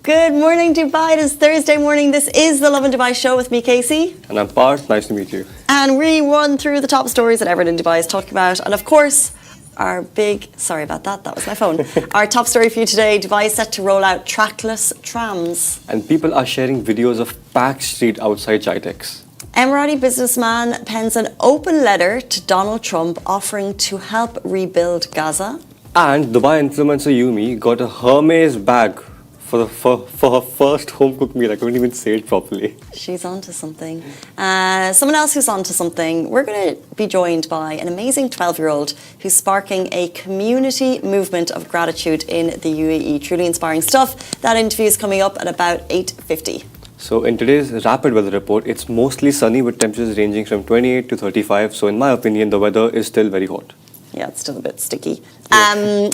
Good morning, Dubai. It is Thursday morning. This is the Lovin Dubai show with me, Casey. And I'm Parth. Nice to meet you. And we run through the top stories that everyone in Dubai is talking about. And of course, our big, sorry about that, that was my phone. Our top story for you today, Dubai is set to roll out trackless trams. And people are sharing videos of packed street outside GITEX. Emirati businessman pens an open letter to Donald Trump offering to help rebuild Gaza. And Dubai influencer Youmi got a Hermès bag for her first home cooked meal. I couldn't even say it properly. She's onto something. Someone else who's onto something. We're going to be joined by an amazing 12-year-old who's sparking a community movement of gratitude in the UAE. Truly inspiring stuff. That interview is coming up at about 8:50. So in today's rapid weather report, it's mostly sunny with temperatures ranging from 28 to 35. So in my opinion, the weather is still very hot. Yeah, it's still a bit sticky. Yeah.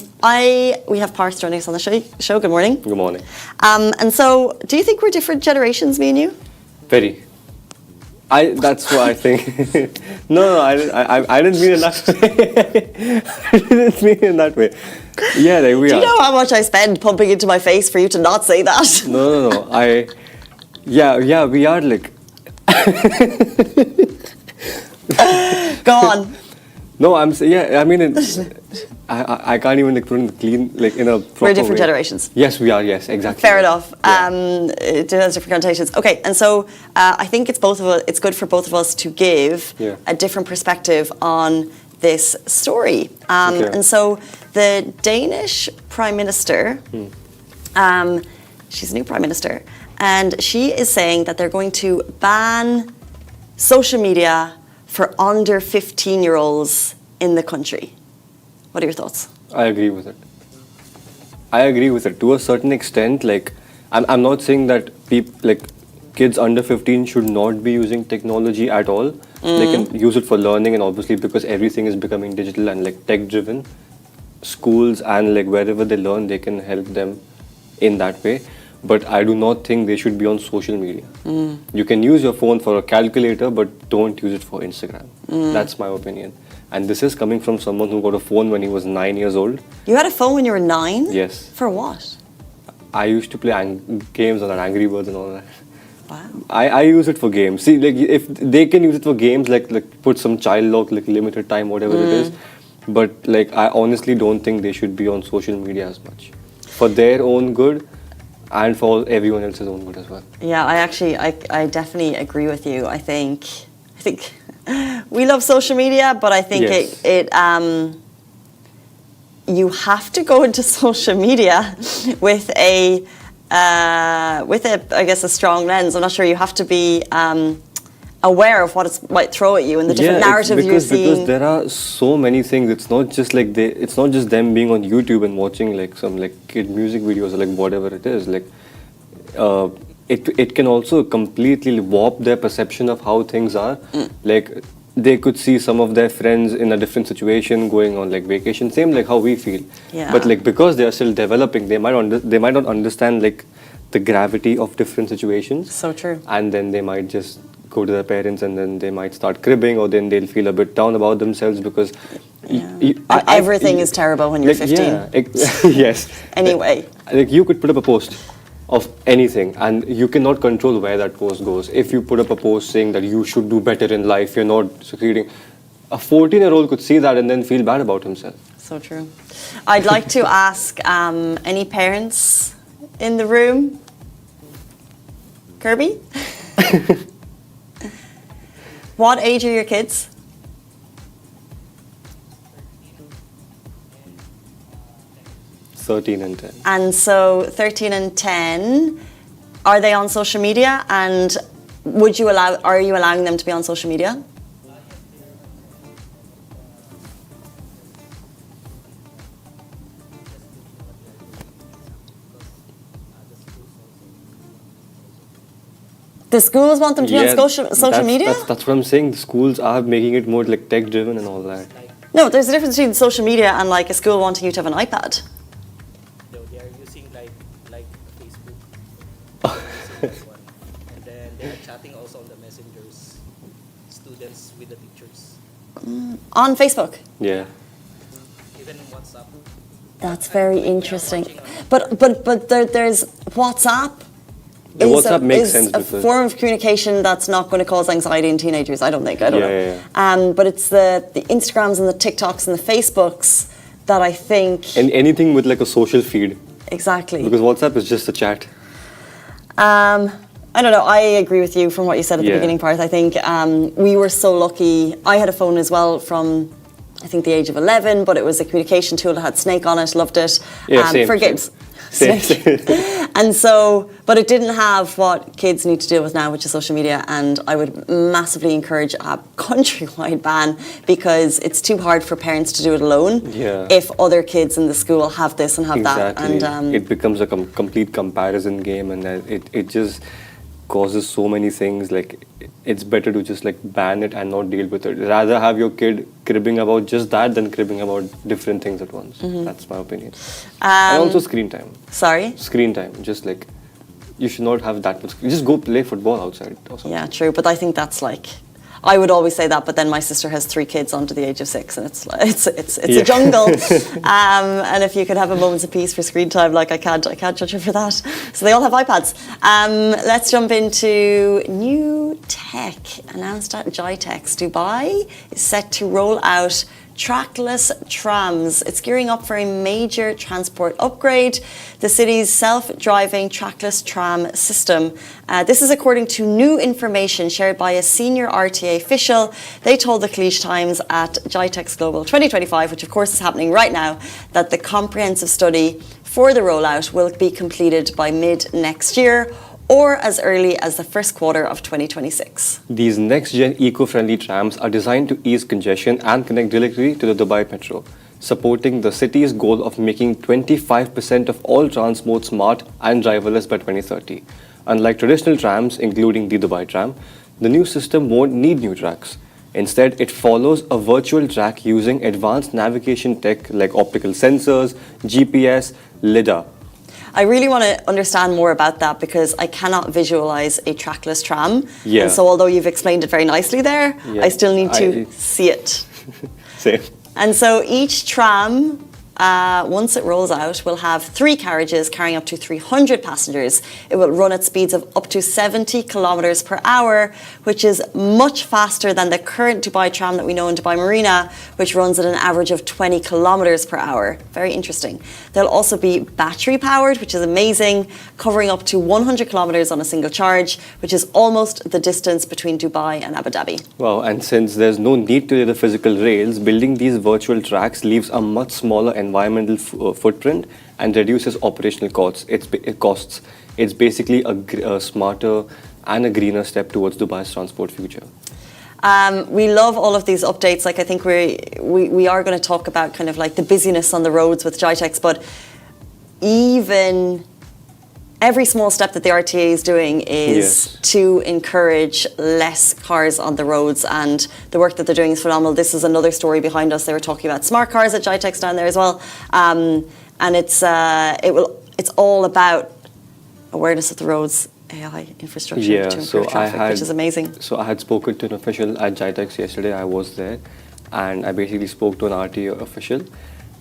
We have Parth joining us on the show. Good morning. Good morning. And so, do you think we're different generations, me and you? Very. That's what I think. No, I didn't mean it that way. I didn't mean it that way. Yeah, like we are. Do you know how much I spend pumping into my face for you to not say that? No. Yeah, we are like. Go on. No, I'm saying, yeah, I mean, I can't even like put in clean, like in a proper We're different way. generations. Yes, we are, yes, exactly. Fair enough. Yeah. It has different connotations. Okay, and so I think it's good for both of us to give a different perspective on this story. Okay. And so the Danish Prime Minister, she's a new Prime Minister, and she is saying that they're going to ban social media for under 15-year-olds in the country. What are your thoughts? I agree with it. To a certain extent. Like, I'm not saying that kids under 15 should not be using technology at all. They can use it for learning, and obviously because everything is becoming digital and like tech-driven, schools and like wherever they learn, they can help them in that way. But I do not think they should be on social media. You can use your phone for a calculator, but don't use it for Instagram. That's my opinion. And this is coming from someone who got a phone when he was 9 years old. You had a phone when you were 9? Yes. For what? I used to play games on that, Angry Birds and all that. Wow. I use it for games. See, like if they can use it for games, like put some child lock, like limited time, whatever it is. But like I honestly don't think they should be on social media as much. For their own good. And for everyone else's own good as well. Yeah, I definitely agree with you. I think we love social media, but I think you have to go into social media with a I guess a strong lens. I'm not sure you have to be aware of what it might throw at you and the different narratives you're seeing. Because there are so many things. It's not just like it's not just them being on YouTube and watching like some like kid music videos or like whatever it is. Like it can also completely warp their perception of how things are. Like they could see some of their friends in a different situation going on like vacation, same like how we feel. Yeah. But like because they are still developing, they might not understand like the gravity of different situations. So true. And then they might just go to their parents and then they might start cribbing, or then they'll feel a bit down about themselves because everything is terrible when you're 15. Yeah, yes. Anyway. Like you could put up a post of anything and you cannot control where that post goes. If you put up a post saying that you should do better in life, you're not succeeding, a 14-year-old could see that and then feel bad about himself. So true. I'd like to ask any parents in the room. Kirby? What age are your kids? 13 and 10. And so 13 and 10, are they on social media? And are you allowing them to be on social media? The schools want them to be on social media? That's what I'm saying. The schools are making it more like tech driven and all that. No, there's a difference between social media and like a school wanting you to have an iPad. No, they are using like Facebook. And then they are chatting also on the messengers, students with the teachers. On Facebook? Yeah. Even in WhatsApp. That's very interesting. But there's WhatsApp. The WhatsApp makes sense a because form of communication that's not going to cause anxiety in teenagers. I don't know. Yeah. But it's the Instagrams and the TikToks and the Facebooks that I think. And anything with like a social feed. Exactly. Because WhatsApp is just a chat. I don't know. I agree with you from what you said at the beginning part. I think we were so lucky. I had a phone as well from, I think, the age of 11, but it was a communication tool that had Snake on it. Loved it. Yeah, same, for games. Same. And so, but it didn't have what kids need to deal with now, which is social media. And I would massively encourage a countrywide ban because it's too hard for parents to do it alone. Yeah. If other kids in the school have this and have that, and it becomes a complete comparison game, and it just causes so many things. Like it's better to just like ban it and not deal with it. Rather have your kid cribbing about just that than cribbing about different things at once. That's my opinion. And also screen time. Sorry? Screen time. Just like you should not have that much. Just go play football outside or something. Yeah, true. But I think that's like, I would always say that, but then my sister has 3 kids under the age of 6, and it's a jungle. And if you could have a moments of peace for screen time, like I can't judge her for that. So they all have iPads. Let's jump into new tech. Announced at GITEX, Dubai is set to roll out trackless trams. It's gearing up for a major transport upgrade. The city's self-driving trackless tram system. This is according to new information shared by a senior RTA official. They told the Khaleej Times at GITEX Global 2025, which of course is happening right now, that the comprehensive study for the rollout will be completed by mid next year, or as early as the first quarter of 2026. These next-gen eco-friendly trams are designed to ease congestion and connect directly to the Dubai Metro, supporting the city's goal of making 25% of all transport smart and driverless by 2030. Unlike traditional trams, including the Dubai tram, the new system won't need new tracks. Instead, it follows a virtual track using advanced navigation tech like optical sensors, GPS, LiDAR. I really want to understand more about that because I cannot visualize a trackless tram. Yeah. And so although you've explained it very nicely there, Yeah. I still need to see it. Same. And so each tram, once it rolls out, will have 3 carriages carrying up to 300 passengers. It will run at speeds of up to 70 kilometers per hour, which is much faster than the current Dubai tram that we know in Dubai Marina, which runs at an average of 20 kilometers per hour. Very interesting. They'll also be battery powered, which is amazing, covering up to 100 kilometers on a single charge, which is almost the distance between Dubai and Abu Dhabi. Wow, and since there's no need to lay the physical rails, building these virtual tracks leaves a much smaller environmental footprint and reduces operational costs. It's basically a smarter and a greener step towards Dubai's transport future. We love all of these updates. Like I think we are going to talk about kind of like the busyness on the roads with GITEX, but even every small step that the RTA is doing is to encourage less cars on the roads, and the work that they're doing is phenomenal. This is another story behind us. They were talking about smart cars at GITEX down there as well, and it's all about awareness of the roads, AI infrastructure to improve traffic, which is amazing. So I had spoken to an official at GITEX yesterday. I was there, and I basically spoke to an RTA official.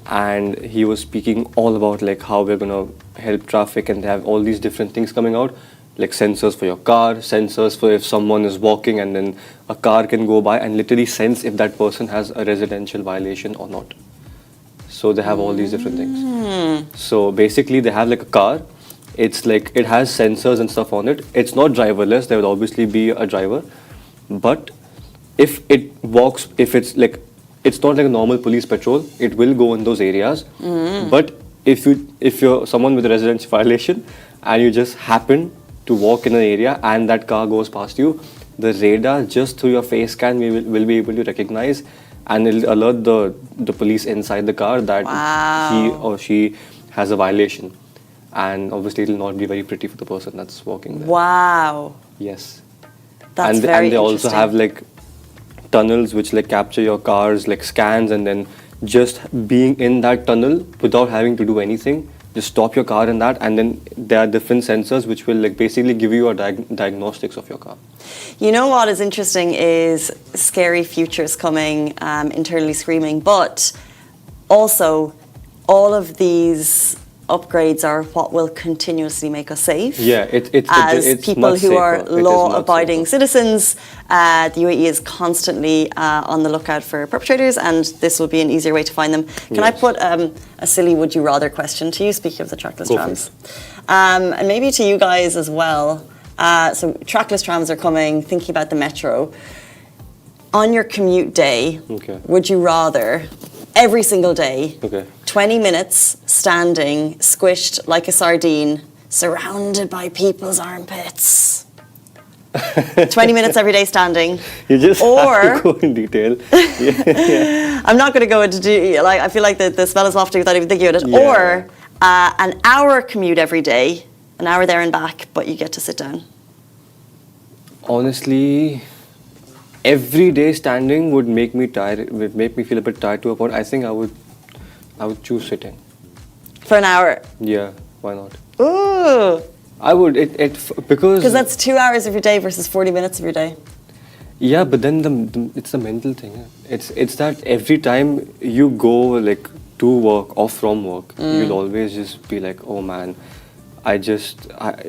And he was speaking all about like how we're going to help traffic, and they have all these different things coming out. like sensors for your car, sensors for if someone is walking and then a car can go by and literally sense if that person has a residential violation or not. So they have all these different things. So basically they have like a car. It's like it has sensors and stuff on it. It's not driverless. There will obviously be a driver, but if it walks, if it's like, it's not like a normal police patrol. It will go in those areas. But if you're someone with a residential violation and you just happen to walk in an area and that car goes past you, the radar just through your face scan will be able to recognize and it'll alert the police inside the car that he or she has a violation. And obviously it'll not be very pretty for the person that's walking there. Wow. Yes. That's and very they also interesting. have like tunnels which like capture your car's like scans, and then just being in that tunnel without having to do anything, just stop your car in that, and then there are different sensors which will like basically give you a diagnostics of your car. You know what is interesting is scary futures coming, internally screaming, but also all of these upgrades are what will continuously make us safe. Yeah, it's people much who are safer. It is much law-abiding safer. citizens. The UAE is constantly on the lookout for perpetrators, and this will be an easier way to find them. Can I Yes. put a silly would you rather question to you, speaking of the trackless Go for trams? And maybe to you guys as well. So trackless trams are coming, thinking about the metro. On your commute day, Okay. would you rather, every single day, Okay. 20 minutes standing, squished like a sardine, surrounded by people's armpits? 20 minutes every day standing. You just Or- have to go in detail. I'm not going to go into, I feel like the smell is wafting without even thinking about it. Yeah. Or an hour commute every day, an hour there and back, but you get to sit down. Honestly, every day standing would make me tired. Would make me feel a bit tired to a point. I think I would choose sitting. For an hour. Yeah, why not? Ooh. I would because Because that's 2 hours of your day versus 40 minutes of your day. yeah, but then it's the mental thing. It's that every time you go like to work or from work, you'll always just be like, oh man,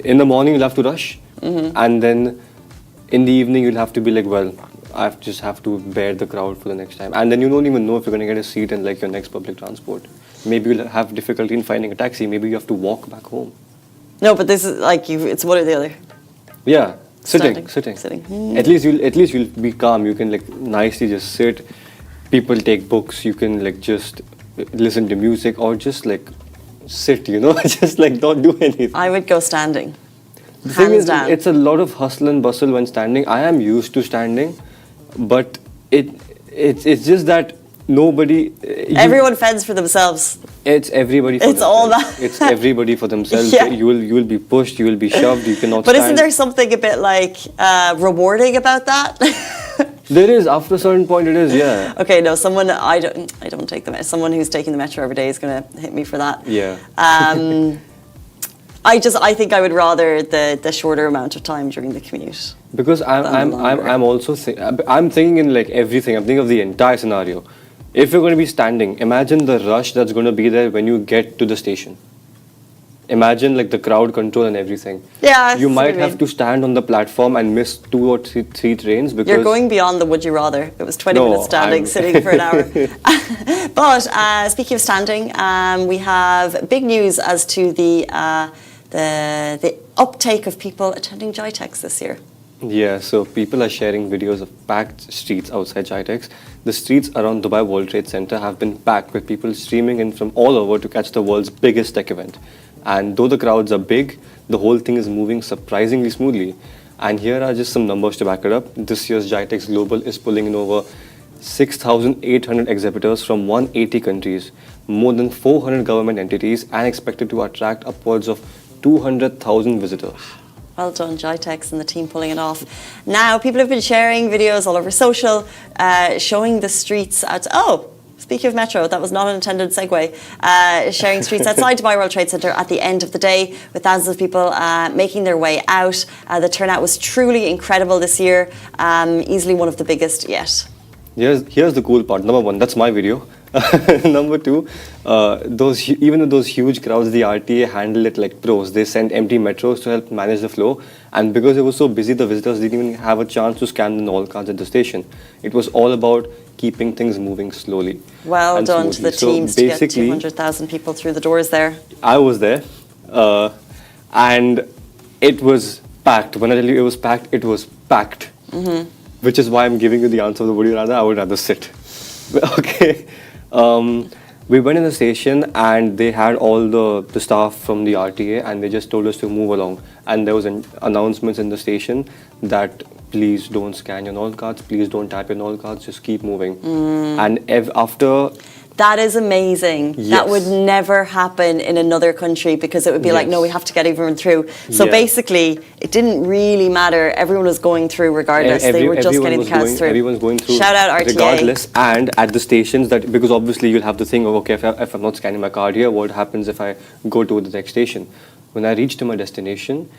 in the morning you'll have to rush, and then in the evening you'll have to be like, well, I just have to bear the crowd for the next time, and then you don't even know if you're gonna get a seat in like your next public transport. Maybe you'll have difficulty in finding a taxi. Maybe you have to walk back home. No, but this is like it's one or the other. Yeah, sitting. Sitting. At least you'll be calm. You can like nicely just sit. People take books. You can like just listen to music or just like sit. You know, just like don't do anything. I would go standing. The thing Hands is, down. it's a lot of hustle and bustle when standing. I am used to standing, but it's just that nobody. Everyone fends for themselves. It's everybody. For It's all themselves. that. It's everybody for themselves. Yeah. You will be pushed. You will be shoved. You cannot. But stand. isn't there something a bit like rewarding about that? There is, after a certain point, it is, yeah. Okay, no, I don't take the someone who's taking the metro every day is going to hit me for that. Yeah. I think I would rather the shorter amount of time during the commute. Because I'm also I'm thinking in like everything. I'm thinking of the entire scenario. If you're going to be standing, imagine the rush that's going to be there when you get to the station. Imagine like the crowd control and everything. Yeah, You I see what might you have mean. to stand on the platform and miss 2 or 3 trains because You're going beyond the would you rather. It was 20 No, minutes standing, I'm- sitting for an hour. But speaking of standing, we have big news as to the uptake of people attending GITEX this year. Yeah, so people are sharing videos of packed streets outside GITEX. The streets around Dubai World Trade Center have been packed with people streaming in from all over to catch the world's biggest tech event. And though the crowds are big, the whole thing is moving surprisingly smoothly. And here are just some numbers to back it up. This year's GITEX Global is pulling in over 6,800 exhibitors from 180 countries, more than 400 government entities, and expected to attract upwards of 200,000 visitors. Well done, GITEX and the team pulling it off. Now, people have been sharing videos all over social, showing the streets at... Oh, speaking of metro, that was not an intended segue. Sharing streets outside Dubai World Trade Center at the end of the day with thousands of people making their way out. The turnout was truly incredible this year, easily one of the biggest yet. Here's the cool part. Number one, that's my video. Number two, even with those huge crowds, the RTA handled it like pros. They sent empty metros to help manage the flow, and because it was so busy, the visitors didn't even have a chance to scan the Knoll cards at the station. It was all about keeping things moving slowly. Well and done to smoothly. the So teams to get basically, 200,000 people through the doors there. I was there, and it was packed. When I tell you it was packed, it was packed. Which is why I'm giving you the answer of the would you rather. I would rather sit. Okay. We went in the station and they had all the staff from the RTA and they just told us to move along. And there was an announcements in the station that please don't scan your Knoll cards, please don't tap your Knoll cards, just keep moving. And after... That is amazing. Yes. That would never happen in another country because it would be like, no, we have to get everyone through. So basically, it didn't really matter. Everyone was going through regardless. They were just getting the cards through. Everyone's going through. Shout out RTA. Regardless. And at the stations, that because obviously you'll have to think of, okay, if I'm not scanning my card here, what happens if I go to the next station? When I reached to my destination,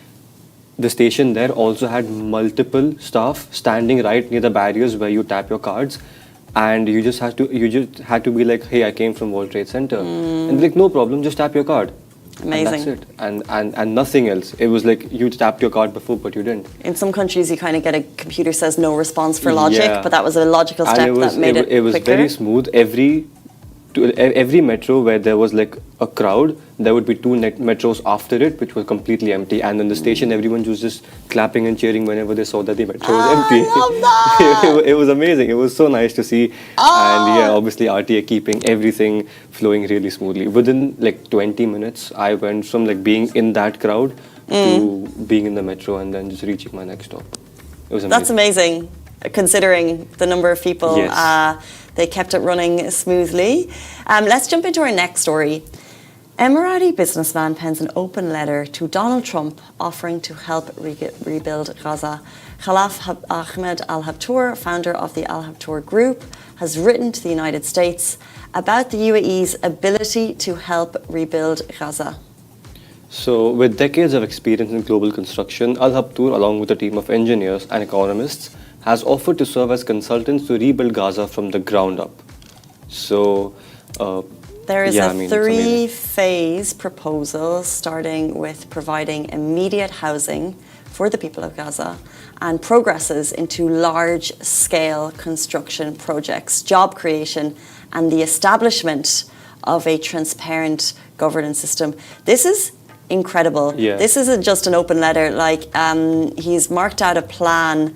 the station there also had multiple staff standing right near the barriers where you tap your cards. And you just had to be like, hey, I came from World Trade Center. And they're like, no problem, just tap your card. Amazing. And that's it. And nothing else. It was like you tapped your card before, but you didn't. In some countries, you kind of get a computer says no response for logic, but that was a logical step that made it was quicker. very smooth. Every metro where there was like a crowd, there would be two metros after it, which were completely empty. And in the station, everyone was just clapping and cheering whenever they saw that the metro was empty. I love that! It was amazing. It was so nice to see. And yeah, obviously RTA keeping everything flowing really smoothly. Within like 20 minutes, I went from like being in that crowd to being in the metro and then just reaching my next stop. It was amazing. That's amazing, considering the number of people. Yes. They kept it running smoothly. Let's jump into our next story. Emirati businessman pens an open letter to Donald Trump offering to help rebuild Gaza. Khalaf Ahmed Al-Habtour, founder of the Al-Habtour Group, has written to the United States about the UAE's ability to help rebuild Gaza. So, with decades of experience in global construction, Al-Habtour, along with a team of engineers and economists, has offered to serve as consultants to rebuild Gaza from the ground up. So, there is a three-phase proposal starting with providing immediate housing for the people of Gaza and progresses into large-scale construction projects, job creation, and the establishment of a transparent governance system. This is incredible. Yeah. This isn't just an open letter. Like he's marked out a plan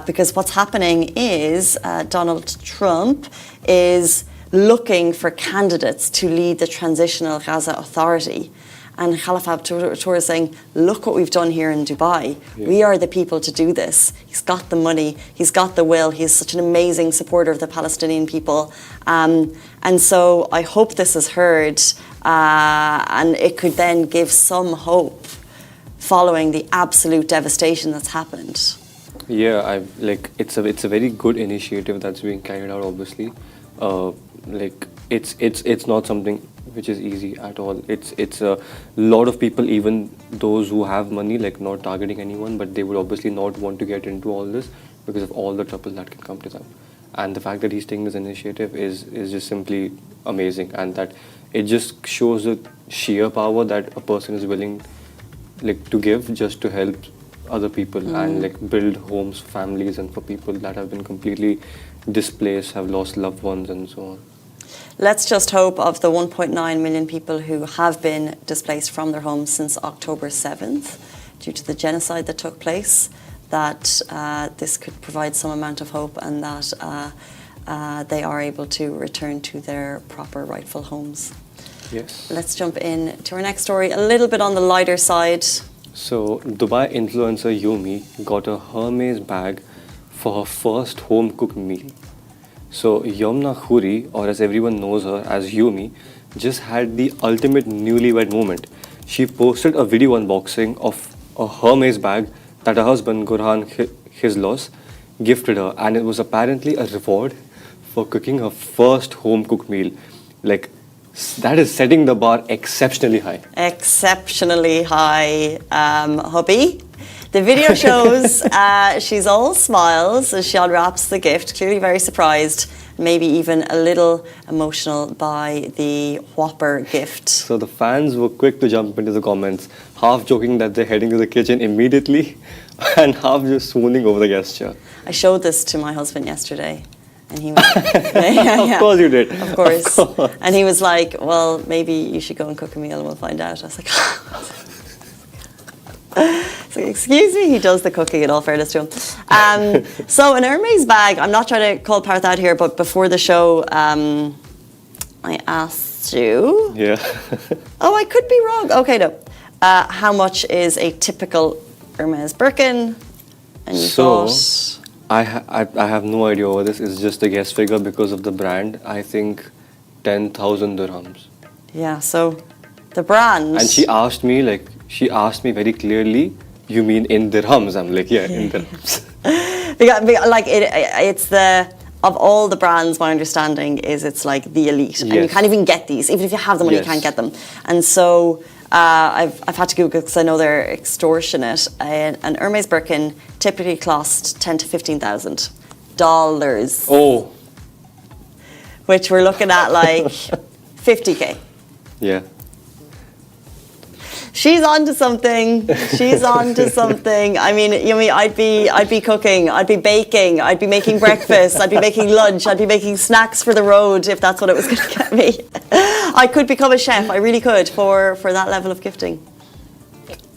because what's happening is Donald Trump is looking for candidates to lead the Transitional Gaza Authority. And Khalaf Al-Habtour is saying, look what we've done here in Dubai. Yeah. We are the people to do this. He's got the money. He's got the will. He's such an amazing supporter of the Palestinian people. And so I hope this is heard and it could then give some hope following the absolute devastation that's happened. Yeah, it's a very good initiative that's being carried out. Obviously, it's not something which is easy at all. It's a lot of people, even those who have money, like not targeting anyone, but they would obviously not want to get into all this because of all the trouble that can come to them. And the fact that he's taking this initiative is just simply amazing, and that it just shows the sheer power that a person is willing to give just to help other people and build homes for families and for people that have been completely displaced, have lost loved ones and so on. Let's just hope of the 1.9 million people who have been displaced from their homes since October 7th due to the genocide that took place, that this could provide some amount of hope and that they are able to return to their proper rightful homes. Yes. Let's jump in to our next story, a little bit on the lighter side. So, Dubai influencer Youmi got a Hermès bag for her first home-cooked meal. So, Yomna Khoury, or as everyone knows her as Youmi, just had the ultimate newlywed moment. She posted a video unboxing of a Hermès bag that her husband, Gurhan Khizlos, gifted her, and it was apparently a reward for cooking her first home-cooked meal. That is setting the bar exceptionally high. Exceptionally high, hubby. The video shows she's all smiles as she unwraps the gift, clearly very surprised. maybe even a little emotional by the Whopper gift. So the fans were quick to jump into the comments, half joking that they're heading to the kitchen immediately, and half just swooning over the gesture. I showed this to my husband yesterday, and he was yeah. Of course you did. Of course. And he was like, well, maybe you should go and cook a meal and we'll find out. I was like, so, excuse me, he does the cooking in all fairness to him. So an Hermès bag, I'm not trying to call Parth out here, but before the show, I asked you. Yeah. Oh, I could be wrong. Okay, no. How much is a typical Hermès Birkin? And you thought... I have no idea over this. It's just a guess figure because of the brand. I think 10,000 dirhams. Yeah, so the brand... And she asked me very clearly, you mean in dirhams? I'm like, yeah, in dirhams. because, like, it's the... Of all the brands, my understanding is it's like the elite. And you can't even get these. Even if you have them, you can't get them. And so... I've had to Google because I know they're extortionate. An Hermès Birkin typically cost $10,000 to $15,000. Oh. Which we're looking at like 50K. Yeah. She's onto something. She's onto something. I mean, Youmi, I'd be cooking, I'd be baking, I'd be making breakfast, I'd be making lunch, I'd be making snacks for the road if that's what it was going to get me. I could become a chef. I really could for that level of gifting.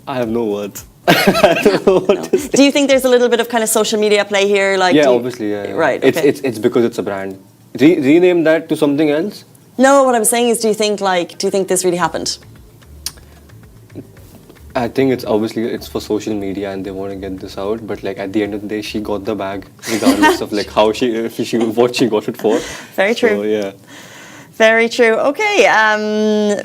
I have no words. I don't know what to say. Do you think there's a little bit of kind of social media play here? Like, yeah, obviously, yeah. Right. Okay. It's because it's a brand. Rename that to something else. No, what I'm saying is, do you think this really happened? I think it's for social media and they want to get this out. But like at the end of the day, she got the bag regardless of like how what she got it for. Very true. So, yeah. Very true. Okay,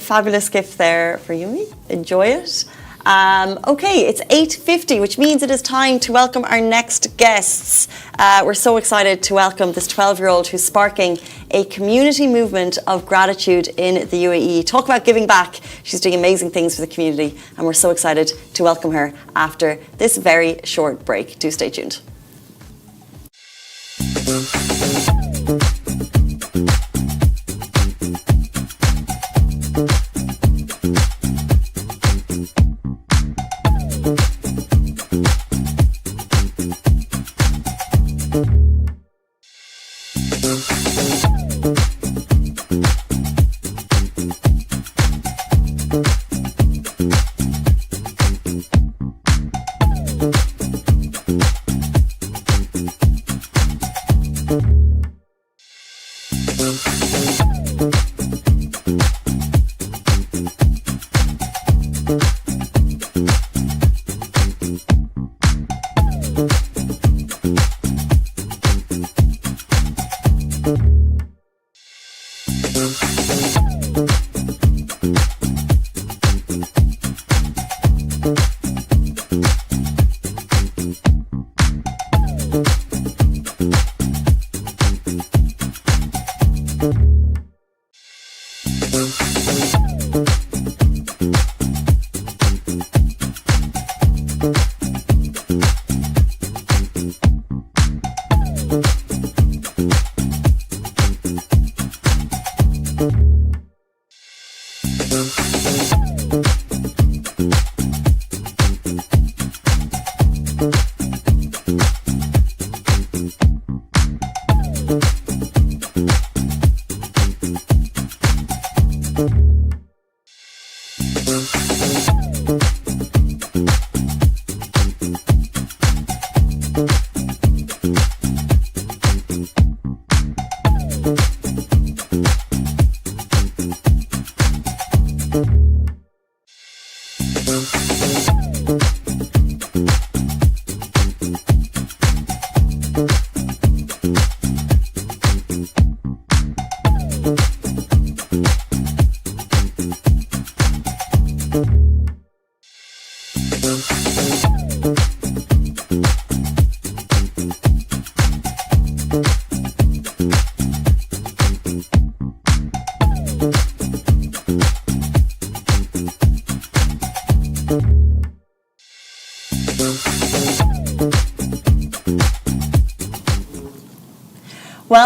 fabulous gift there for Youmi. Enjoy it. Okay, it's 8:50, which means it is time to welcome our next guests. We're so excited to welcome this 12-year-old who's sparking a community movement of gratitude in the UAE. Talk about giving back. She's doing amazing things for the community, and we're so excited to welcome her after this very short break. Do stay tuned.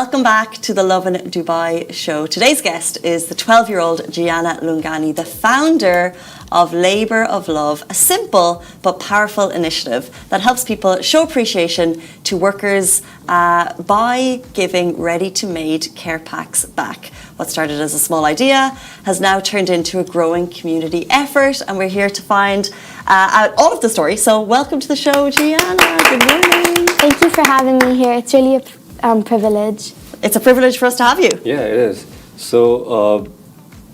Welcome back to the Lovin Dubai show. Today's guest is the 12-year-old Gianna Lungani, the founder of Labour of Love, a simple but powerful initiative that helps people show appreciation to workers by giving ready-to-made care packs back. What started as a small idea has now turned into a growing community effort, and we're here to find out all of the story. So welcome to the show, Gianna. Good morning. Thank you for having me here. It's really a privilege. It's a privilege for us to have you. Yeah, it is. So,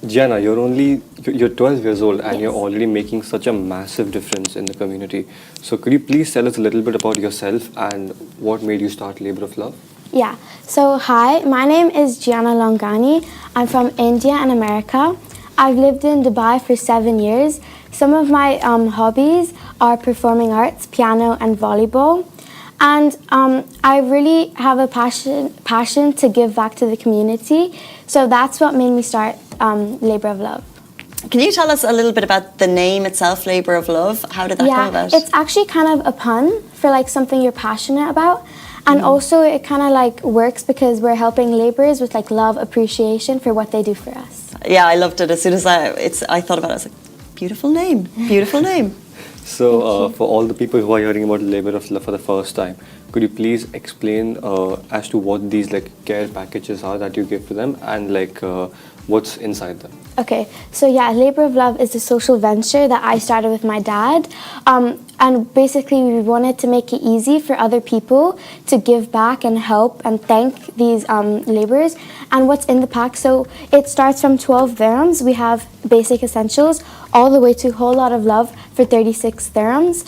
Gianna, you're 12 years old and Yes. you're already making such a massive difference in the community. So could you please tell us a little bit about yourself and what made you start Labour of Love? Yeah. So, hi, my name is Gianna Longani. I'm from India and America. I've lived in Dubai for 7 years. Some of my hobbies are performing arts, piano and volleyball. And I really have a passion to give back to the community. So that's what made me start Labour of Love. Can you tell us a little bit about the name itself, Labour of Love? How did that come about? It's actually kind of a pun for like something you're passionate about. And also it kind of like works because we're helping labourers with like love, appreciation for what they do for us. Yeah, I loved it. As soon as I thought about it, I was like, beautiful name, beautiful name. So for all the people who are hearing about Labour of Love for the first time, could you please explain as to what these like care packages are that you give to them and like what's inside them? Okay, so yeah, Labour of Love is a social venture that I started with my dad. And basically we wanted to make it easy for other people to give back and help and thank these labourers. And what's in the pack, so it starts from 12 dirhams. We have basic essentials all the way to a whole lot of love for 36 dirhams.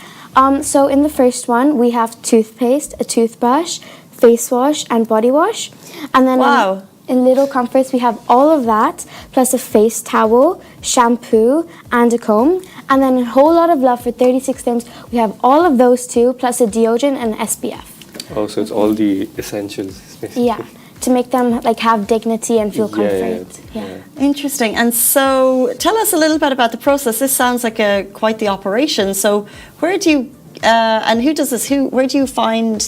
So in the first one, we have toothpaste, a toothbrush, face wash and body wash. And then Wow. in Little Comforts, we have all of that, plus a face towel, shampoo, and a comb. And then a whole lot of love for 36 dirhams. We have all of those too, plus a deodorant and SPF. Oh, so it's all the essentials, basically. Yeah, to make them like have dignity and feel Yeah, comfort. yeah. Interesting. And so tell us a little bit about the process. This sounds like quite the operation. So where do you, and who does this? Where do you find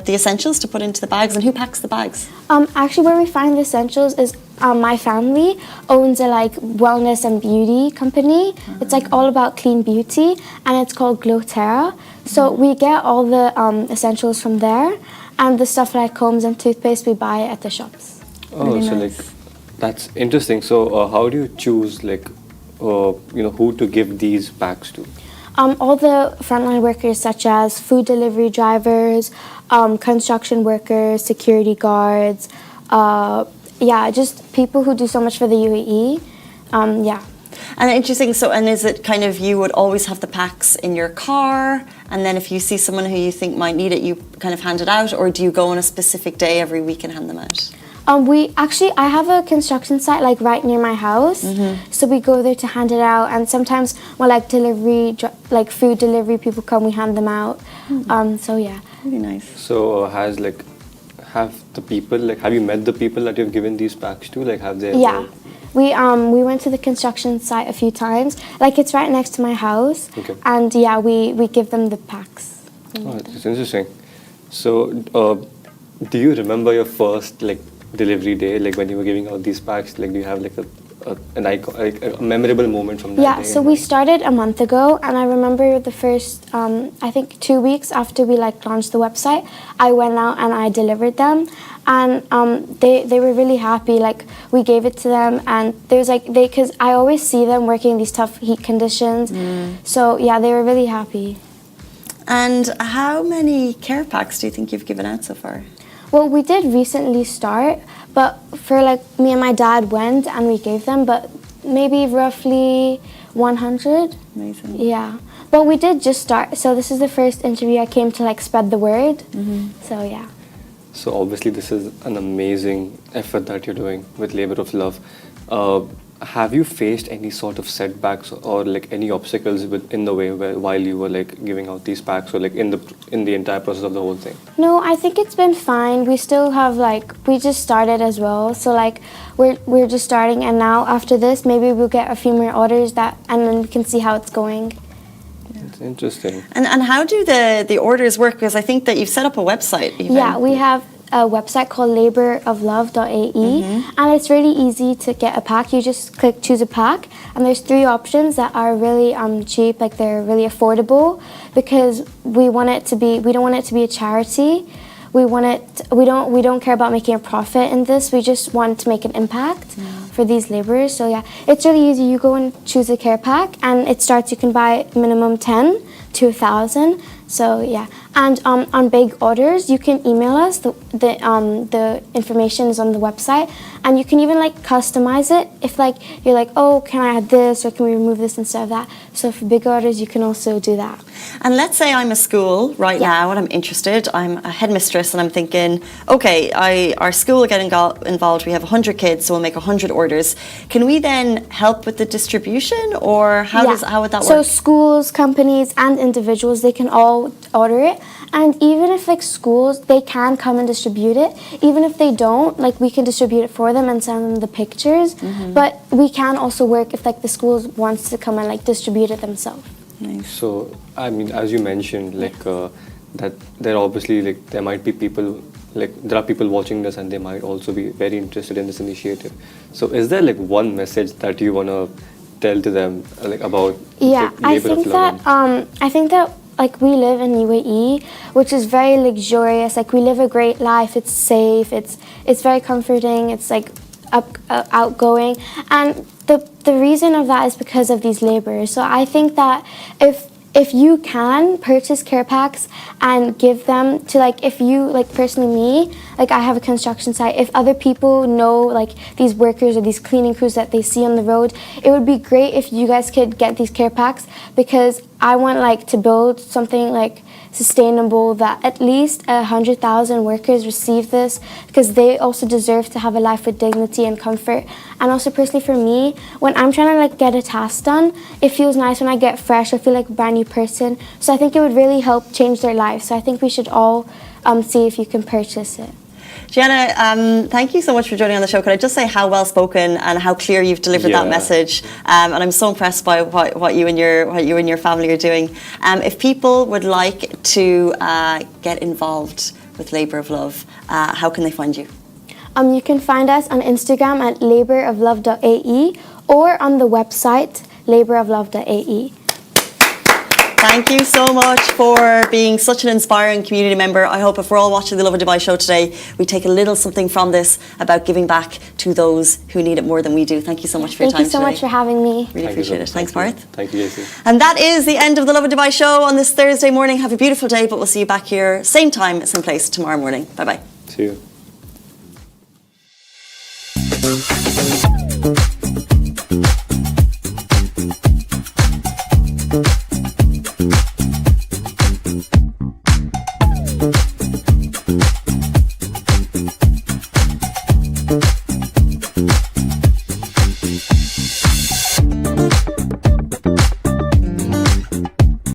the essentials to put into the bags, and who packs the bags? Actually, where we find the essentials is my family owns a like wellness and beauty company. It's like all about clean beauty, and it's called GlowTerra. So we get all the essentials from there, and the stuff like combs and toothpaste we buy at the shops. Oh, Really so nice. like that's interesting. So how do you choose like who to give these packs to? All the frontline workers, such as food delivery drivers, construction workers, security guards, just people who do so much for the UAE. And interesting. So, and is it kind of you would always have the packs in your car, and then if you see someone who you think might need it, you kind of hand it out, or do you go on a specific day every week and hand them out? I have a construction site like right near my house, so we go there to hand it out. And sometimes when like food delivery people come, we hand them out. So yeah. Really nice. So have you met the people that you've given these packs to? Like have they? Yeah. We went to the construction site a few times. Like it's right next to my house. Okay. And yeah, we give them the packs. Oh, it's interesting. So do you remember your first like delivery day, like when you were giving out these packs? Like do you have like a memorable moment from that Yeah, day? so we started a month ago, and I remember the first, I think 2 weeks after we like launched the website, I went out and I delivered them, and they were really happy. Like we gave it to them, and there's like because I always see them working in these tough heat conditions, so yeah, they were really happy. And how many care packs do you think you've given out so far? Well, we did recently start, but for like me and my dad went and we gave them, but maybe roughly 100. Amazing. Yeah, but we did just start, so this is the first interview I came to like spread the word. So yeah. So obviously this is an amazing effort that you're doing with Labour of Love. Have you faced any sort of setbacks or like any obstacles in the way while you were like giving out these packs, or like in the entire process of the whole thing? No, I think it's been fine. We still have we just started as well, so like we're just starting, and now after this maybe we'll get a few more orders and then we can see how it's going. It's interesting. And how do the orders work? Because I think that you've set up a website. Even. Yeah, we have a website called laboroflove.ae, and it's really easy to get a pack. You just click choose a pack, and there's 3 options that are really cheap, like they're really affordable, because we don't want it to be a charity. We don't care about making a profit in this. We just want to make an impact for these laborers. So yeah, it's really easy. You go and choose a care pack, and it starts. You can buy minimum 10 to 1,000. So yeah, and on big orders, you can email us. The information is on the website, and you can even like customize it. If like you're like, oh, can I add this, or can we remove this instead of that? So for big orders, you can also do that. And let's say I'm a school right now and I'm interested. I'm a headmistress and I'm thinking, okay, our school will get involved. We have 100 kids, so we'll make 100 orders. Can we then help with the distribution, or how would that work? So schools, companies, and individuals, they can all order it. And even if like schools, they can come and distribute it. Even if they don't, like we can distribute it for them and send them the pictures. But we can also work if like the schools wants to come and like distribute it themselves. Nice. So, I mean, as you mentioned, like that there obviously like there might be people, like there are people watching this and they might also be very interested in this initiative. So is there like one message that you want to tell to them like about I think that like we live in UAE, which is very luxurious. Like we live a great life. It's safe. It's very comforting. It's like outgoing, and the reason of that is because of these laborers. So I think that if you can purchase care packs and give them to, like, if you, like personally me, like I have a construction site, if other people know like these workers or these cleaning crews that they see on the road, it would be great if you guys could get these care packs, because I want like to build something like sustainable, that at least 100,000 workers receive this, because they also deserve to have a life with dignity and comfort. And also personally for me, when I'm trying to like get a task done, it feels nice when I get fresh. I feel like a brand new person. So I think it would really help change their life. So I think we should all see if you can purchase it. Gianna, thank you so much for joining on the show. Could I just say how well spoken and how clear you've delivered that message? And I'm so impressed by what you and your family are doing. If people would like to get involved with Labour of Love, how can they find you? You can find us on Instagram at laboroflove.ae or on the website laboroflove.ae. Thank you so much for being such an inspiring community member. I hope if we're all watching the Lovin Dubai show today, we take a little something from this about giving back to those who need it more than we do. Thank you so much for your time today. Thank you so much for having me. Really appreciate it. Thanks, Marth. Thank you, JC. And that is the end of the Lovin Dubai show on this Thursday morning. Have a beautiful day, but we'll see you back here, same time, same place tomorrow morning. Bye-bye. See you.